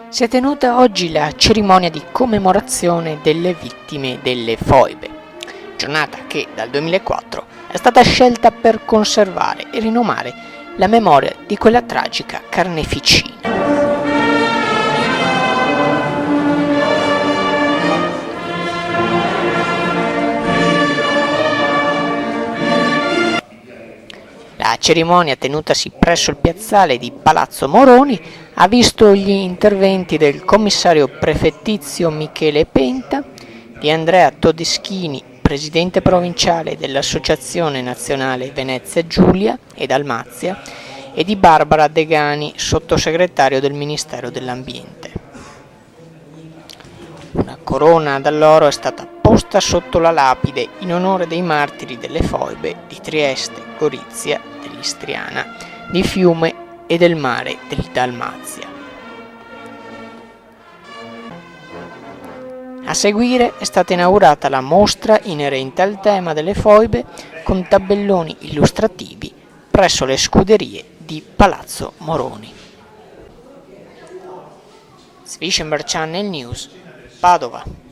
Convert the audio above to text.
Si è tenuta oggi la cerimonia di commemorazione delle vittime delle foibe, giornata che dal 2004 è stata scelta per conservare e rinomare la memoria di quella tragica carneficina. La cerimonia, tenutasi presso il piazzale di Palazzo Moroni, ha visto gli interventi del commissario prefettizio Michele Penta, di Andrea Todeschini, presidente provinciale dell'Associazione Nazionale Venezia Giulia e Dalmazia, e di Barbara Degani, sottosegretario del Ministero dell'Ambiente. Una corona d'alloro è stata posta sotto la lapide in onore dei martiri delle foibe di Trieste, Gorizia, dell'Istriana, di Fiume e del mare del Dalmazia. A seguire è stata inaugurata la mostra inerente al tema delle foibe con tabelloni illustrativi presso le scuderie di Palazzo Moroni. Svischenberg Channel News, Padova.